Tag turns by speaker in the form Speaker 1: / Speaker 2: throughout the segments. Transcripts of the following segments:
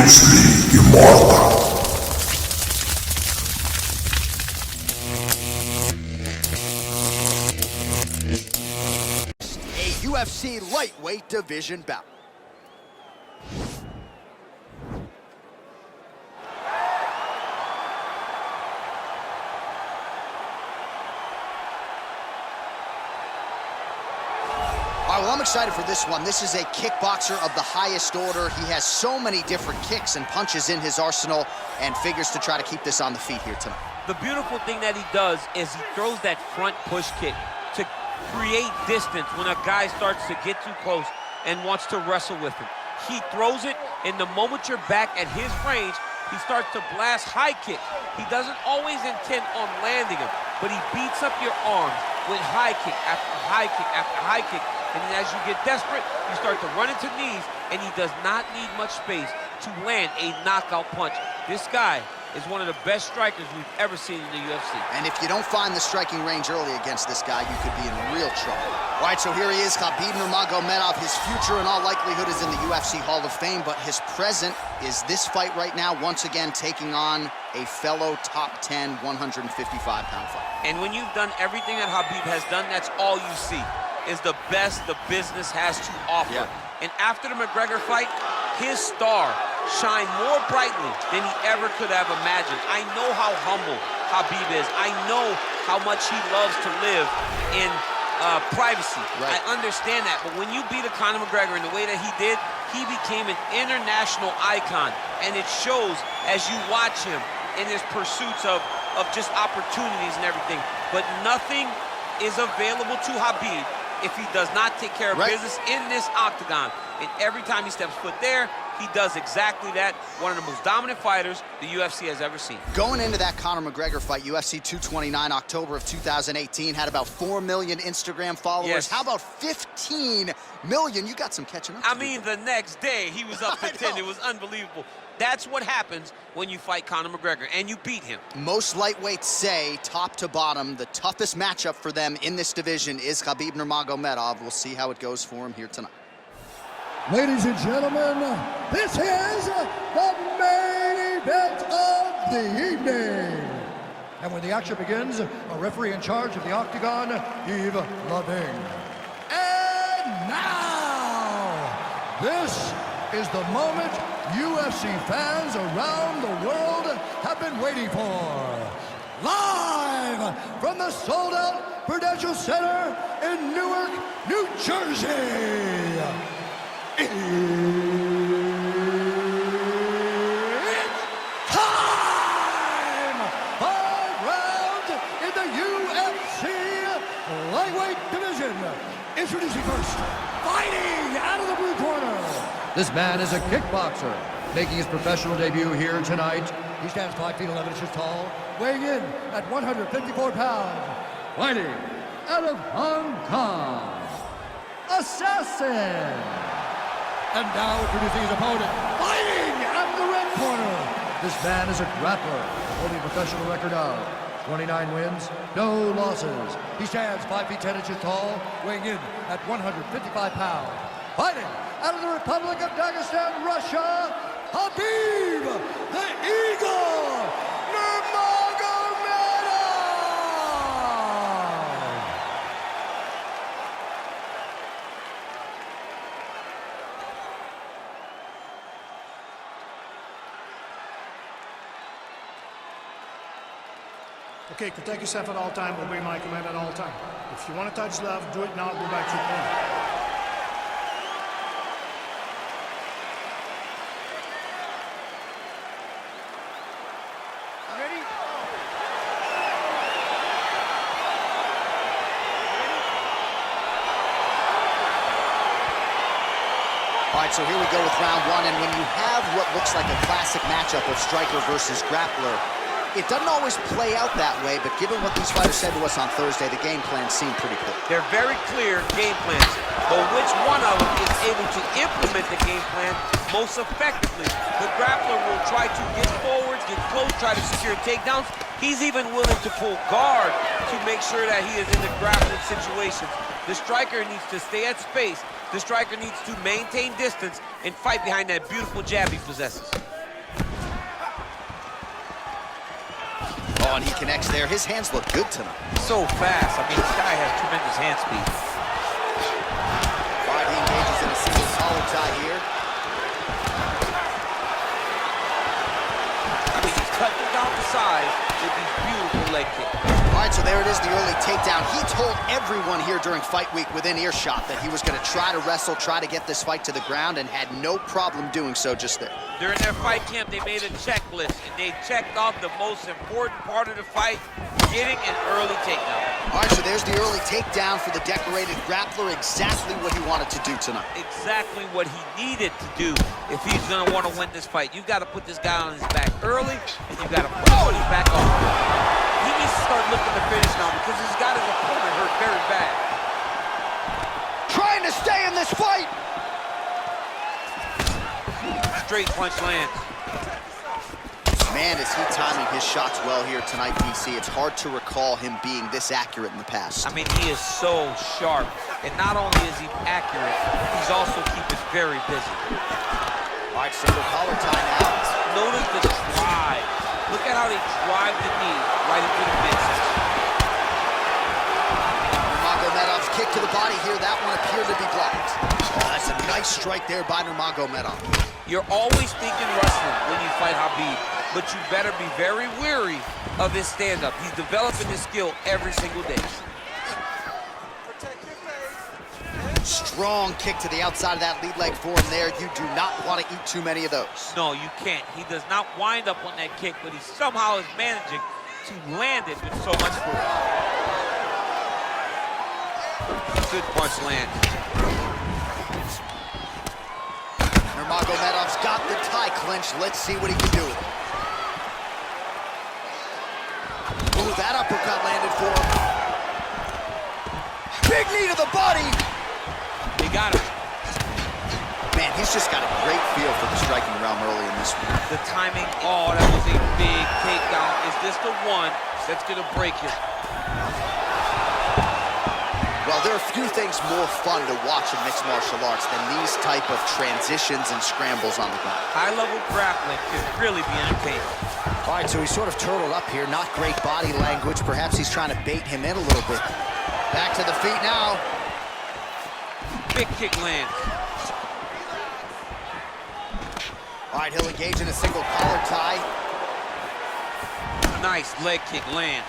Speaker 1: Previously immortal.
Speaker 2: A UFC lightweight division bout. All right, well, I'm excited for this one. This is a kickboxer of the highest order. He has so many different kicks and punches in his arsenal and figures to try to keep this on the feet here tonight.
Speaker 3: The beautiful thing that he does is he throws that front push kick to create distance when a guy starts to get too close and wants to wrestle with him. He throws it, and the moment you're back at his range, he starts to blast high kicks. He doesn't always intend on landing them, but he beats up your arms with high kick after high kick after high kick. And then as you get desperate, you start to run into knees, and he does not need much space to land a knockout punch. This guy is one of the best strikers we've ever seen in the UFC.
Speaker 2: And if you don't find the striking range early against this guy, you could be in real trouble. All right, so here he is, Khabib Nurmagomedov. His future in all likelihood is in the UFC Hall of Fame, but his present is this fight right now, once again taking on a fellow top 10, 155-pound fighter.
Speaker 3: And when you've done everything that Khabib has done, that's all you see, is the best the business has to offer.
Speaker 2: Yeah.
Speaker 3: And after the McGregor fight, his star shined more brightly than he ever could have imagined. I know how humble Khabib is. I know how much he loves to live in privacy.
Speaker 2: Right.
Speaker 3: I understand that, but when you beat a Conor McGregor in the way that he did, he became an international icon, and it shows as you watch him in his pursuits of just opportunities and everything. But nothing is available to Khabib if he does not take care of business in this octagon. And every time he steps foot there, he does exactly that. One of the most dominant fighters the UFC has ever seen.
Speaker 2: Going into that Conor McGregor fight, UFC 229, October of 2018, had about 4 million Instagram followers.
Speaker 3: Yes.
Speaker 2: How about 15 million? You got some catching up to do.
Speaker 3: I mean, the next day, he was up to 10. It was unbelievable. That's what happens when you fight Conor McGregor, and you beat him.
Speaker 2: Most lightweights say, top to bottom, the toughest matchup for them in this division is Khabib Nurmagomedov. We'll see how it goes for him here tonight.
Speaker 4: Ladies and gentlemen, this is the main event of the evening. And when the action begins, a referee in charge of the octagon, Yves Lavigne. And now, this is the moment UFC fans around the world have been waiting for. Live from the sold-out Prudential Center in Newark, New Jersey. It's time! 5 rounds in the UFC lightweight division. Introducing first, fighting out of the blue corner. This man is a kickboxer, making his professional debut here tonight. He stands 5 feet 11 inches tall, weighing in at 154 pounds. Fighting out of Hong Kong, Assassin. And now introducing his opponent, fighting out of the red corner. This man is a grappler, holding a professional record of 29 wins, no losses. He stands 5 feet 10 inches tall, weighing in at 155 pounds. Fighting out of the Republic of Dagestan, Russia, Khabib the Eagle Nurmagomedov.
Speaker 5: Okay, protect yourself at all time, obey my command at all time. If you want to touch love, do it now, go back to your corner.
Speaker 3: Ready?
Speaker 2: All right, so here we go with round one, and when you have what looks like a classic matchup of striker versus grappler, it doesn't always play out that way, but given what these fighters said to us on Thursday, the game plan seemed pretty clear.
Speaker 3: They're very clear game plans, but which one of them is able to implement the game plan most effectively? The grappler will try to get forward, get close, try to secure takedowns. He's even willing to pull guard to make sure that he is in the grappling situations. The striker needs to stay at space. The striker needs to maintain distance and fight behind that beautiful jab he possesses.
Speaker 2: Oh, and he connects there. His hands look good tonight.
Speaker 3: So fast. I mean, this guy has tremendous hand speed.
Speaker 2: All right, he engages in a single collar tie here.
Speaker 3: I mean, he's cutting down the side with these beautiful leg kicks.
Speaker 2: All right, so there it is, the early takedown. He told everyone here during fight week within earshot that he was going to try to wrestle, try to get this fight to the ground, and had no problem doing so just there.
Speaker 3: During their fight camp, they made a checklist, and they checked off the most important part of the fight, getting an early takedown.
Speaker 2: All right, so there's the early takedown for the decorated grappler, exactly what he wanted to do tonight.
Speaker 3: Exactly what he needed to do if he's going to want to win this fight. You've got to put this guy on his back early, and you've got to put him on his back off. He needs to start looking to finish now because he's got his opponent hurt very bad.
Speaker 2: Trying to stay in this fight.
Speaker 3: Straight punch lands.
Speaker 2: Man, is he timing his shots well here tonight, DC. It's hard to recall him being this accurate in the past.
Speaker 3: I mean, he is so sharp. And not only is he accurate, he's also keeping very busy.
Speaker 2: All right, single collar tie now.
Speaker 3: Notice the drive. Look at how they drive the knee right into the midsection.
Speaker 2: Nurmagomedov's kick to the body here. That one appeared to be blocked. Oh, that's a nice strike there by Nurmagomedov.
Speaker 3: You're always thinking wrestling when you fight Khabib, but you better be very wary of his stand-up. He's developing his skill every single day.
Speaker 2: Strong kick to the outside of that lead leg for him there. You do not want to eat too many of those.
Speaker 3: No, you can't. He does not wind up on that kick, but he somehow is managing to land it with so much force. Good punch land.
Speaker 2: Nurmagomedov's got the tie clenched. Let's see what he can do with it. Ooh, that uppercut landed for him. Big knee to the body.
Speaker 3: He got it.
Speaker 2: Man, he's just got a great feel for the striking realm early in this one.
Speaker 3: The timing, oh, that was a big takedown. Is this the one that's going to break him?
Speaker 2: Well, there are few things more fun to watch in mixed martial arts than these type of transitions and scrambles on the ground.
Speaker 3: High-level grappling can really be entertaining.
Speaker 2: All right, so he's sort of turtled up here. Not great body language. Perhaps he's trying to bait him in a little bit. Back to the feet now.
Speaker 3: Big kick lands.
Speaker 2: All right, he'll engage in a single collar tie.
Speaker 3: Nice leg kick lands.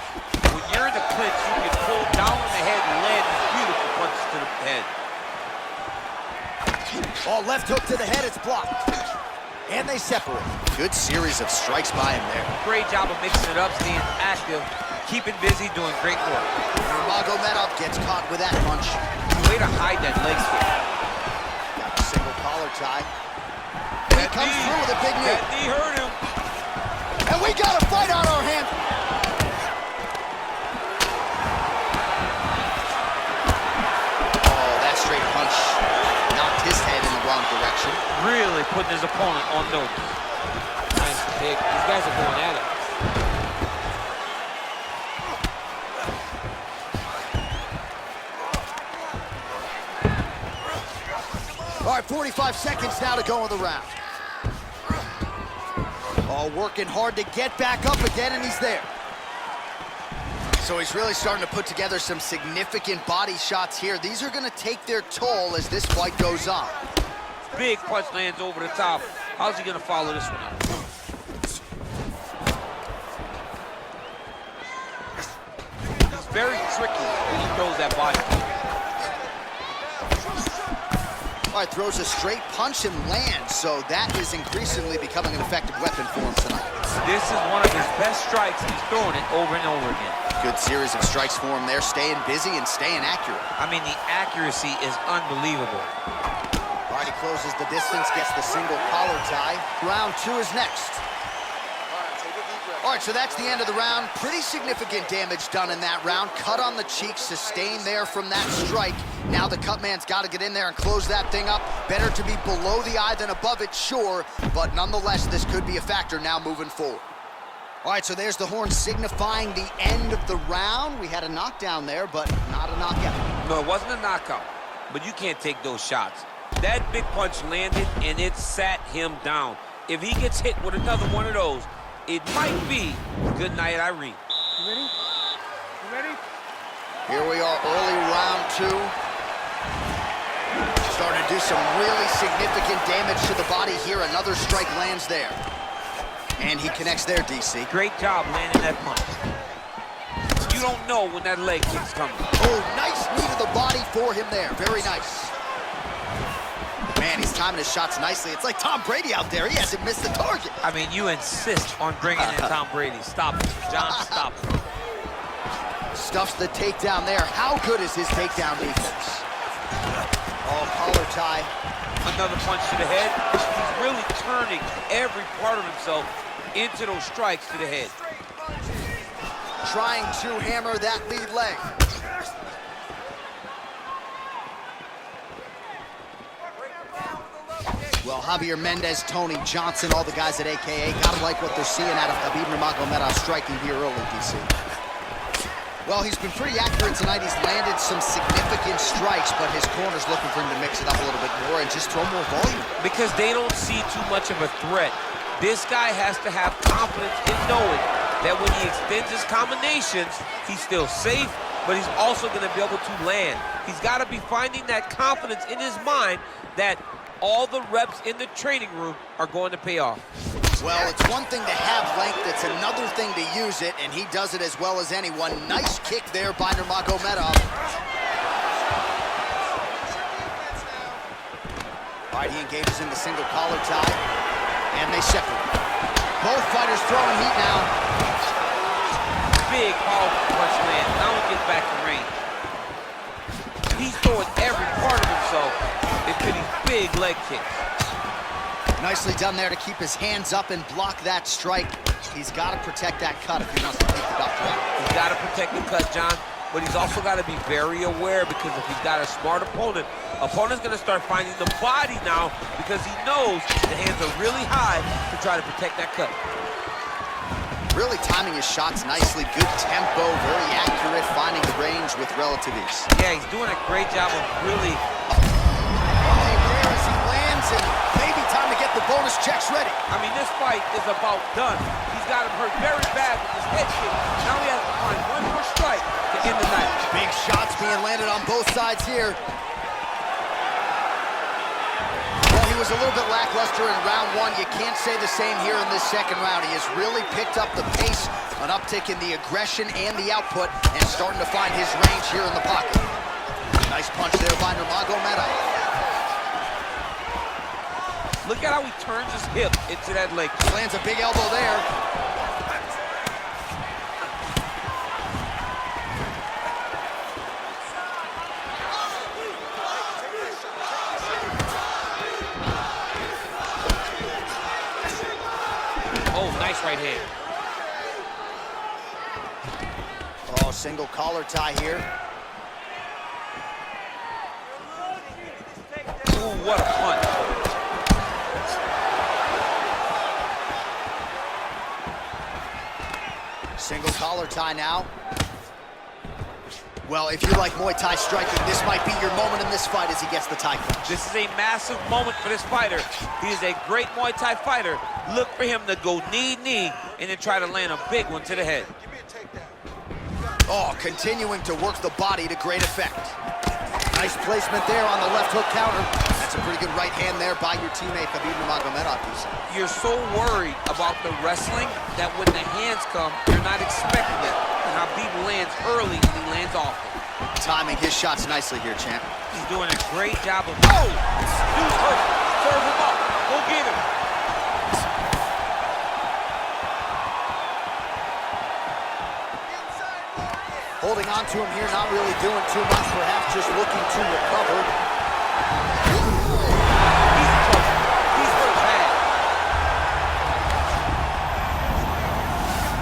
Speaker 3: When you're in the clinch, you can pull down on the head and land these beautiful punches to the head.
Speaker 2: Oh, left hook to the head, it's blocked. And they separate. Good series of strikes by him there.
Speaker 3: Great job of mixing it up, staying active, keeping busy, doing great work.
Speaker 2: Nurmagomedov gets caught with that punch.
Speaker 3: Way to hide that leg kick.
Speaker 2: Got the single collar tie. And he comes through with a big knee.
Speaker 3: That knee hurt him.
Speaker 2: And we got a fight on our hands. Oh, that straight punch knocked his head in the wrong direction.
Speaker 3: Really putting his opponent on notice. Nice kick. These guys are going at it.
Speaker 2: All right, 45 seconds now to go in the round. Oh, working hard to get back up again, and he's there. So he's really starting to put together some significant body shots here. These are going to take their toll as this fight goes on.
Speaker 3: Big punch lands over the top. How's he going to follow this one up? He's very tricky when he throws that body.
Speaker 2: All right, throws a straight punch and lands, so that is increasingly becoming an effective weapon for him tonight.
Speaker 3: This is one of his best strikes. He's throwing it over and over again.
Speaker 2: Good series of strikes for him there, staying busy and staying accurate.
Speaker 3: I mean, the accuracy is unbelievable.
Speaker 2: All right, he closes the distance, gets the single collar tie. Round 2 is next. All right, so that's the end of the round. Pretty significant damage done in that round. Cut on the cheek, sustained there from that strike. Now the cut man's got to get in there and close that thing up. Better to be below the eye than above it, sure. But nonetheless, this could be a factor now moving forward. All right, so there's the horn signifying the end of the round. We had a knockdown there, but not a knockout.
Speaker 3: No, it wasn't a knockout, but you can't take those shots. That big punch landed, and it sat him down. If he gets hit with another one of those, it might be good night, Irene. You ready? You ready?
Speaker 2: Here we are, early round 2. Starting to do some really significant damage to the body here. Another strike lands there. And he connects there, DC.
Speaker 3: Great job landing that punch. You don't know when that leg kick's coming.
Speaker 2: Oh, nice knee to the body for him there. Very nice. Man, he's timing his shots nicely. It's like Tom Brady out there. He hasn't missed the target.
Speaker 3: I mean, you insist on bringing in Tom Brady. Stop it, John, stop it.
Speaker 2: Stuffs the takedown there. How good is his takedown defense? Oh, collar tie.
Speaker 3: Another punch to the head. He's really turning every part of himself into those strikes to the head.
Speaker 2: Trying to hammer that lead leg. Well, Javier Mendez, Tony Johnson, all the guys at AKA, gotta like what they're seeing out of Khabib Nurmagomedov striking here early, DC. Well, he's been pretty accurate tonight. He's landed some significant strikes, but his corner's looking for him to mix it up a little bit more and just throw more volume.
Speaker 3: Because they don't see too much of a threat. This guy has to have confidence in knowing that when he extends his combinations, he's still safe, but he's also going to be able to land. He's got to be finding that confidence in his mind that all the reps in the training room are going to pay off.
Speaker 2: Well, it's one thing to have length, it's another thing to use it, and he does it as well as anyone. Nice kick there by Nurmagomedov. All right, he engages in the single collar tie, and they separate. Both fighters throwing heat now.
Speaker 3: Big, powerful punch land. Now he gets back to range. He's throwing every part of himself into these big leg kicks.
Speaker 2: Nicely done there to keep his hands up and block that strike. He's got to protect that cut if he wants to keep the doctor out.
Speaker 3: He's got to protect the cut, John, but he's also got to be very aware because if he's got a smart opponent's going to start finding the body now because he knows the hands are really high to try to protect that cut.
Speaker 2: Really timing his shots nicely. Good tempo, very accurate, finding the range with relative ease.
Speaker 3: Yeah, he's doing a great job of really...
Speaker 2: There as he lands, and maybe time to get the bonus checks ready.
Speaker 3: I mean, this fight is about done. He's got him hurt very bad with his head kick. Now he has to find one more strike to end the night.
Speaker 2: Big shots being landed on both sides here. Well, he was a little bit lackluster in round 1. You can't say the same here in this second round. He has really picked up the pace, an uptick in the aggression and the output, and starting to find his range here in the pocket. Nice punch there by Nurmagomedov.
Speaker 3: Look at how he turns his hip into that leg.
Speaker 2: Lands a big elbow there.
Speaker 3: Oh, nice right hand.
Speaker 2: Oh, single collar tie here.
Speaker 3: Ooh, what a punch.
Speaker 2: Single collar tie now. Well, if you like Muay Thai striking, this might be your moment in this fight as he gets the tie clinch.
Speaker 3: This is a massive moment for this fighter. He is a great Muay Thai fighter. Look for him to go knee, and then try to land a big one to the head.
Speaker 2: Oh, continuing to work the body to great effect. Nice placement there on the left hook counter. That's a pretty good right hand there by your teammate, Khabib Nurmagomedov.
Speaker 3: You're so worried about the wrestling that when the hands come, you're not expecting it. And Khabib lands early and he lands often.
Speaker 2: Timing his shots nicely here, champ.
Speaker 3: He's doing a great job of... Oh! Dude's hurt. Serve him up. Go get him.
Speaker 2: Holding on to him here, not really doing too much, perhaps just looking to recover.
Speaker 3: He's in trouble. He's hurt bad.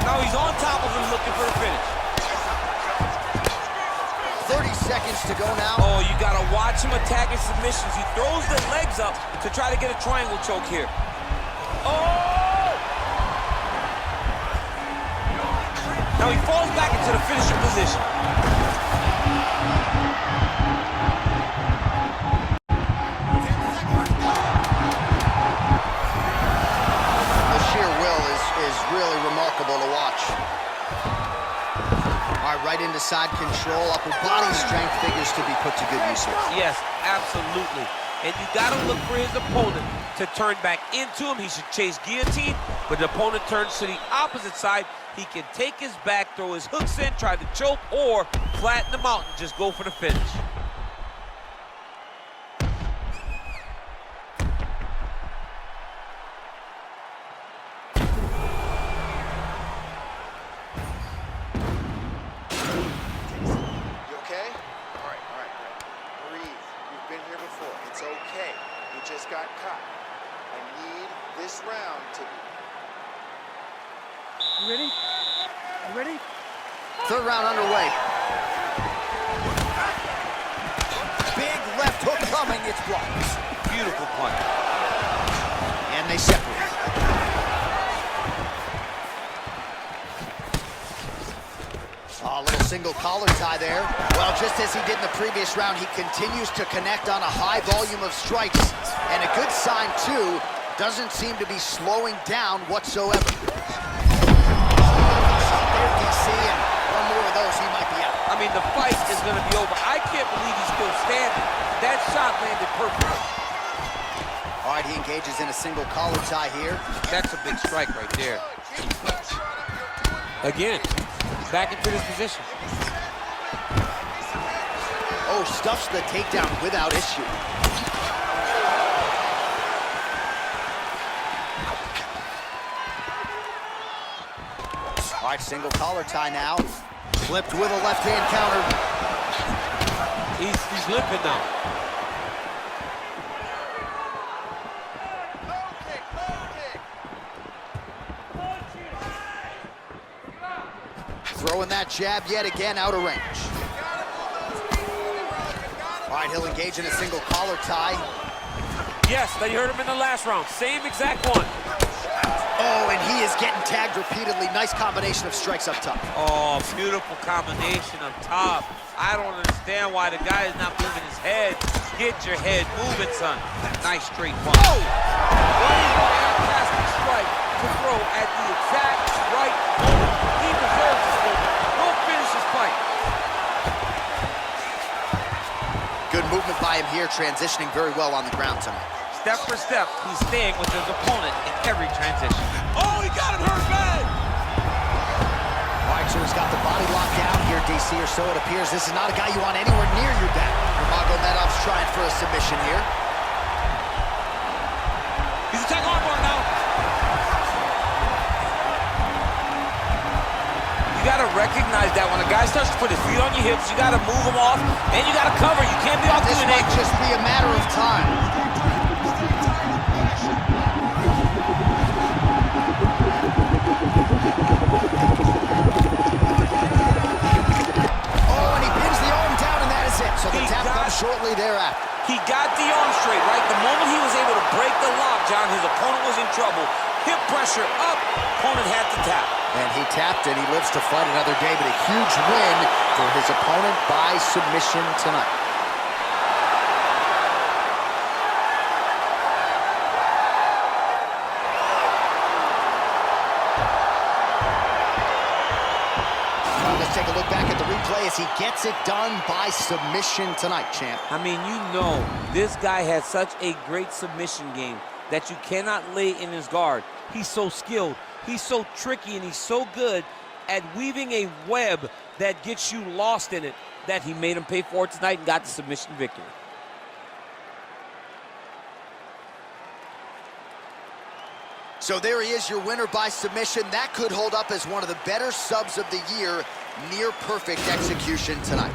Speaker 3: Now he's on top of him looking for the finish.
Speaker 2: 30 seconds to go now.
Speaker 3: Oh, you gotta watch him attacking submissions. He throws the legs up to try to get a triangle choke here. Oh! Now he falls back into the finishing position.
Speaker 2: The sheer will is really remarkable to watch. side-to-side control, upper body strength figures to be put to good use here.
Speaker 3: Yes, absolutely. And you got to look for his opponent to turn back into him. He should chase guillotine, but the opponent turns to the opposite side. He can take his back, throw his hooks in, try to choke, or flatten him out and just go for the finish.
Speaker 6: Okay, you just got caught. I need this round to be...
Speaker 7: You ready? You ready?
Speaker 2: Third round underway. Big left hook coming, it's blocked.
Speaker 3: Beautiful punch.
Speaker 2: And they separate. A little single collar tie there. Well, just as he did in the previous round, he continues to connect on a high volume of strikes. And a good sign, too, doesn't seem to be slowing down whatsoever. There, DC, and one more of those, he might be out.
Speaker 3: I mean, the fight is going to be over. I can't believe he's still standing. That shot landed perfectly.
Speaker 2: All right, he engages in a single collar tie here.
Speaker 3: That's a big strike right there. Again, back into this position.
Speaker 2: Oh, stuffs the takedown without issue. All right, single collar tie now. Flipped with a left-hand counter.
Speaker 3: He's limping now.
Speaker 2: Throwing that jab yet again out of range. All right, he'll engage in a single collar tie.
Speaker 3: Yes, they heard him in the last round. Same exact one.
Speaker 2: Oh, and he is getting tagged repeatedly. Nice combination of strikes up top.
Speaker 3: Oh, beautiful combination up top. I don't understand why the guy is not moving his head. Get your head moving, son. Nice straight punch. Oh! What a fantastic strike to throw at the exact right moment. He deserves this moment. Go finish his fight.
Speaker 2: Good movement by him here, transitioning very well on the ground tonight.
Speaker 3: Step for step, he's staying with his opponent in every transition. Oh, he got him hurt bad!
Speaker 2: All right, so he's got the body locked down here, DC, or so it appears. This is not a guy you want anywhere near your back. Nurmagomedov's trying for a submission here.
Speaker 3: He's attacking armbar now. You gotta recognize that when a guy starts to put his feet on your hips, you gotta move him off, and you gotta cover. You can't be off to
Speaker 2: This
Speaker 3: an
Speaker 2: might
Speaker 3: ankle.
Speaker 2: just be a matter of time. So the tap comes shortly thereafter.
Speaker 3: He got the arm straight, right? The moment he was able to break the lock, John, his opponent was in trouble. Hip pressure up, opponent had to tap.
Speaker 2: And he tapped and he lives to fight another day, but a huge win for his opponent by submission tonight. Let's take a look back at the replay as he gets it done by submission tonight, champ.
Speaker 3: I mean, you know, this guy has such a great submission game that you cannot lay in his guard. He's so skilled, he's so tricky, and he's so good at weaving a web that gets you lost in it that he made him pay for it tonight and got the submission victory.
Speaker 2: So there he is, your winner by submission. That could hold up as one of the better subs of the year. Near perfect execution tonight.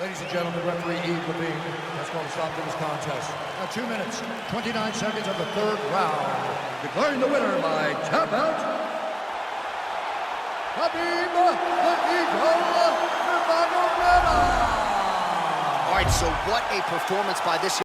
Speaker 4: Ladies and gentlemen, referee Khabib has called a stop to this contest. At 2 minutes, 29 seconds of the third round. Declaring the winner by tap out, Khabib the Eagle Nurmagomedov.
Speaker 2: All right, so what a performance by this